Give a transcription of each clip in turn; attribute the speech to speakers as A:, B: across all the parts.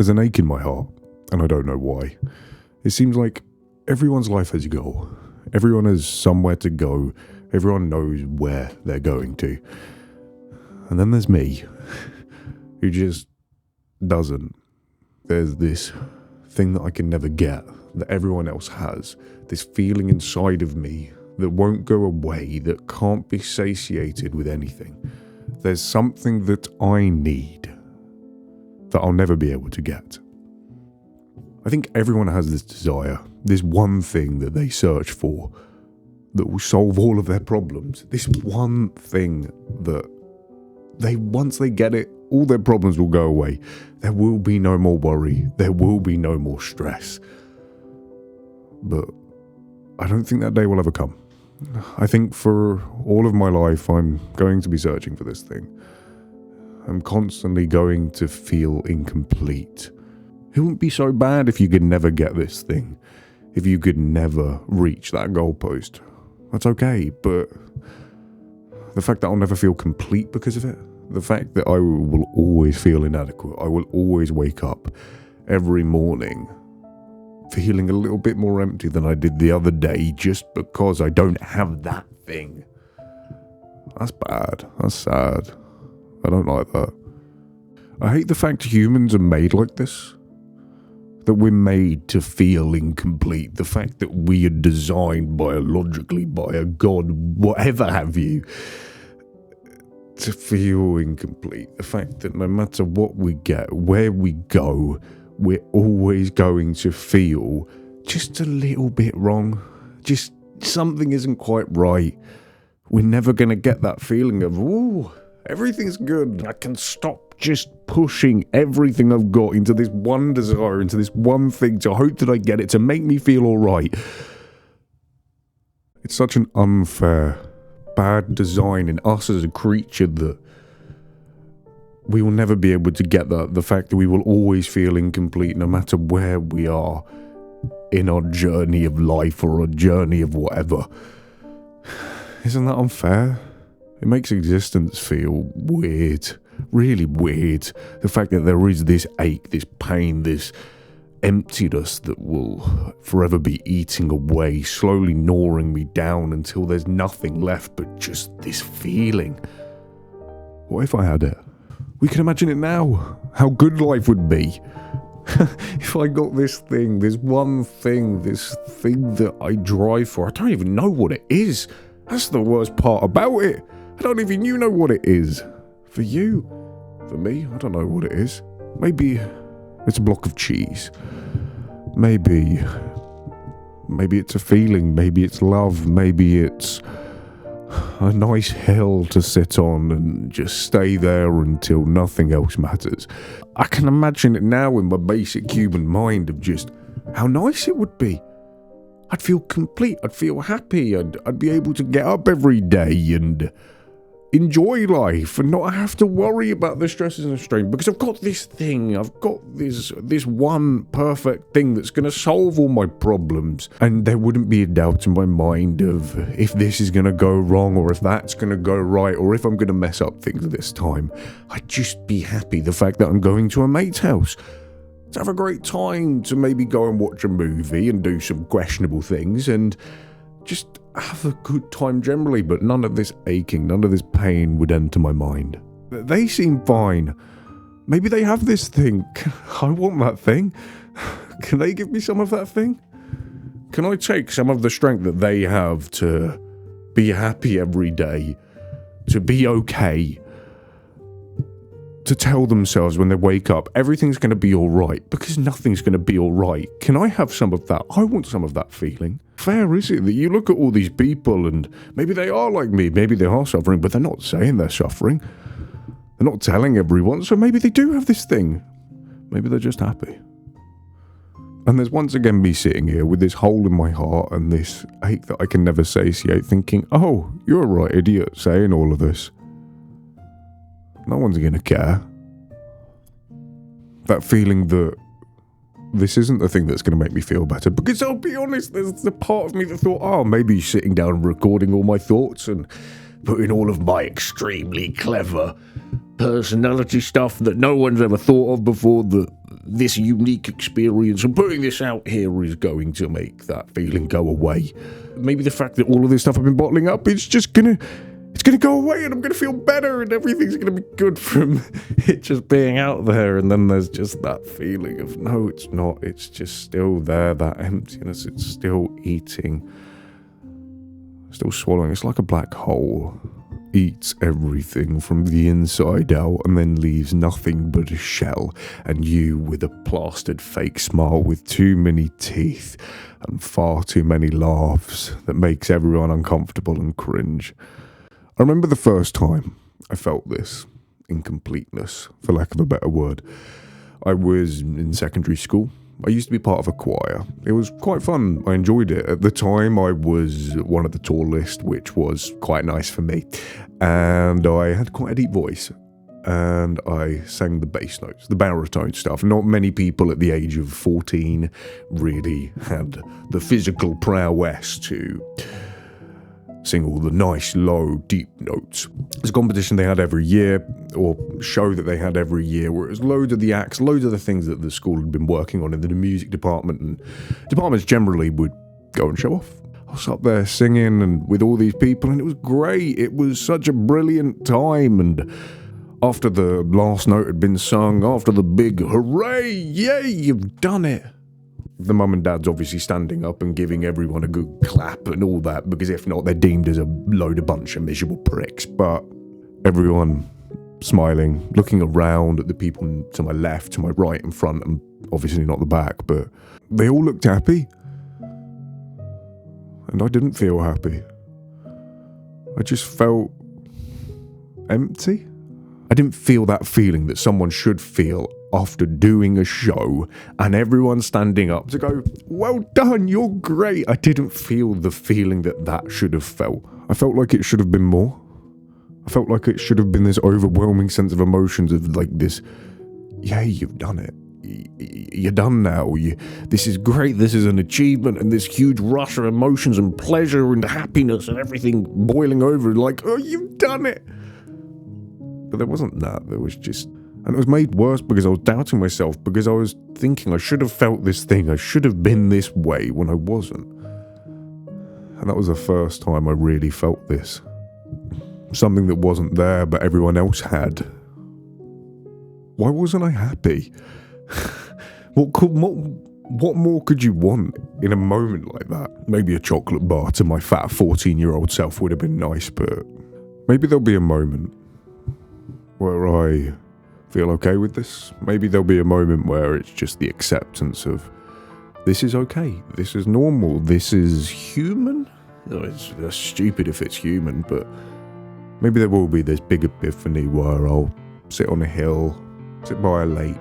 A: There's an ache in my heart, and I don't know why. It seems like everyone's life has a goal. Everyone has somewhere to go. Everyone knows where they're going to. And then there's me, who just doesn't. There's this thing that I can never get, that everyone else has. This feeling inside of me that won't go away, that can't be satiated with anything. There's something that I need that I'll never be able to get. I think everyone has this desire, this one thing that they search for that will solve all of their problems. This one thing that once they get it, all their problems will go away. There will be no more worry. There will be no more stress. But I don't think that day will ever come. I think for all of my life, I'm going to be searching for this thing. I'm constantly going to feel incomplete. It wouldn't be so bad if you could never get this thing. If you could never reach that goalpost. That's okay, but the fact that I'll never feel complete because of it, the fact that I will always feel inadequate, I will always wake up every morning feeling a little bit more empty than I did the other day just because I don't have that thing. That's bad. That's sad. I don't like that. I hate the fact humans are made like this. That we're made to feel incomplete. The fact that we are designed biologically by a god, whatever have you, to feel incomplete. The fact that no matter what we get, where we go, we're always going to feel just a little bit wrong. Just something isn't quite right. We're never going to get that feeling of, ooh, everything's good. I can stop just pushing everything I've got into this one desire, into this one thing to hope that I get it, to make me feel all right. It's such an unfair, bad design in us as a creature that we will never be able to get that. The fact that we will always feel incomplete no matter where we are in our journey of life or a journey of whatever. Isn't that unfair? It makes existence feel weird. Really weird. The fact that there is this ache, this pain, this emptiness that will forever be eating away, slowly gnawing me down until there's nothing left but just this feeling. What if I had it? We can imagine it now. How good life would be. If I got this thing, this one thing, this thing that I drive for. I don't even know what it is. That's the worst part about it. I don't even know what it is. For you, for me, I don't know what it is. Maybe it's a block of cheese. Maybe it's a feeling. Maybe it's love. Maybe it's a nice hill to sit on and just stay there until nothing else matters. I can imagine it now in my basic human mind of just how nice it would be. I'd feel complete. I'd feel happy. I'd be able to get up every day and enjoy life and not have to worry about the stresses and strain because I've got this thing. I've got this one perfect thing that's going to solve all my problems, and there wouldn't be a doubt in my mind of if this is going to go wrong or if that's going to go right or if I'm going to mess up things this time. I'd just be happy the fact that I'm going to a mate's house to have a great time, to maybe go and watch a movie and do some questionable things and just have a good time generally, but none of this aching, none of this pain would enter my mind. They seem fine. Maybe they have this thing. I want that thing. Can they give me some of that thing? Can I take some of the strength that they have to be happy every day, to be okay, to tell themselves when they wake up, everything's going to be all right, because nothing's going to be all right? Can I have some of that? I want some of that feeling. Fair is it that you look at all these people and maybe they are like me, maybe they are suffering, but they're not saying they're suffering. They're not telling everyone, so maybe they do have this thing. Maybe they're just happy. And there's once again me sitting here with this hole in my heart and this ache that I can never satiate, thinking, oh, you're a right idiot saying all of this. No one's going to care. That feeling that this isn't the thing that's going to make me feel better. Because I'll be honest, there's the part of me that thought, oh, maybe sitting down and recording all my thoughts and put in all of my extremely clever personality stuff that no one's ever thought of before, this unique experience, and putting this out here is going to make that feeling go away. Maybe the fact that all of this stuff I've been bottling up, it's gonna go away, and I'm gonna feel better, and everything's gonna be good from it just being out there. And then there's just that feeling of, no, it's not, it's just still there, that emptiness, it's still eating, still swallowing. It's like a black hole. Eats everything from the inside out and then leaves nothing but a shell, and you with a plastered fake smile with too many teeth and far too many laughs that makes everyone uncomfortable and cringe. I remember the first time I felt this incompleteness, for lack of a better word. I was in secondary school. I used to be part of a choir. It was quite fun. I enjoyed it. At the time, I was one of the tallest, which was quite nice for me. And I had quite a deep voice. And I sang the bass notes, the baritone stuff. Not many people at the age of 14 really had the physical prowess to sing all the nice, low, deep notes. It's a competition they had every year, or show that they had every year, where it was loads of the acts, loads of the things that the school had been working on in the music department, and departments generally would go and show off. I was up there singing and with all these people, and it was great. It was such a brilliant time. And after the last note had been sung, after the big hooray, yay, you've done it, the mum and dad's obviously standing up and giving everyone a good clap and all that, because if not, they're deemed as a load of bunch of miserable pricks. But everyone smiling, looking around at the people to my left, to my right, in front, and obviously not the back, but they all looked happy. And I didn't feel happy. I just felt empty. I didn't feel that feeling that someone should feel after doing a show and everyone standing up to go, well done, you're great. I didn't feel the feeling that should have felt. I felt like it should have been more. I felt like it should have been this overwhelming sense of emotions of like this, yeah, you've done it. You're done now. This is great. This is an achievement, and this huge rush of emotions and pleasure and happiness and everything boiling over, like, oh, you've done it. But there wasn't that. There was just... And it was made worse because I was doubting myself, because I was thinking I should have felt this thing, I should have been this way when I wasn't. And that was the first time I really felt this. Something that wasn't there but everyone else had. Why wasn't I happy? What more could you want in a moment like that? Maybe a chocolate bar to my fat 14-year-old self would have been nice, but maybe there'll be a moment where I feel okay with this. Maybe there'll be a moment where it's just the acceptance of, this is okay, this is normal, this is human. It's stupid if it's human, but maybe there will be this big epiphany where I'll sit on a hill, sit by a lake,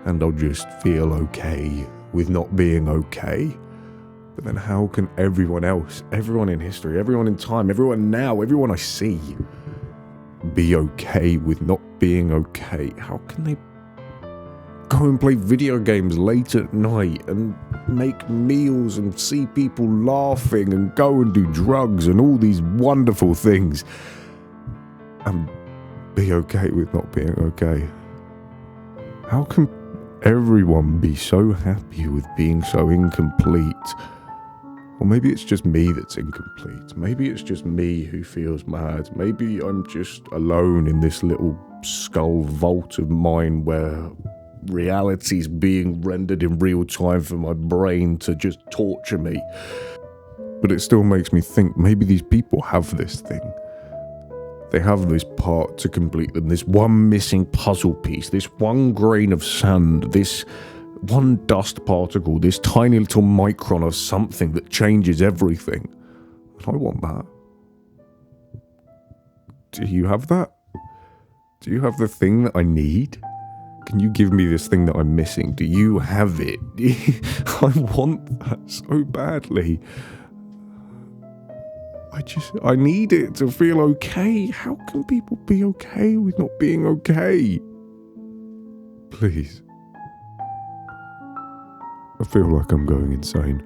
A: and I'll just feel okay with not being okay. But then how can everyone else, everyone in history, everyone in time, everyone now, everyone I see, be okay with not being okay? How can they go and play video games late at night and make meals and see people laughing and go and do drugs and all these wonderful things and be okay with not being okay? How can everyone be so happy with being so incomplete? Or maybe it's just me that's incomplete. Maybe it's just me who feels mad. Maybe I'm just alone in this little skull vault of mine where reality's being rendered in real time for my brain to just torture me. But it still makes me think maybe these people have this thing. They have this part to complete them, this one missing puzzle piece, this one grain of sand, this one dust particle, this tiny little micron of something that changes everything. And I want that. Do you have that? Do you have the thing that I need? Can you give me this thing that I'm missing? Do you have it? I want that so badly. I need it to feel okay. How can people be okay with not being okay? Please. I feel like I'm going insane.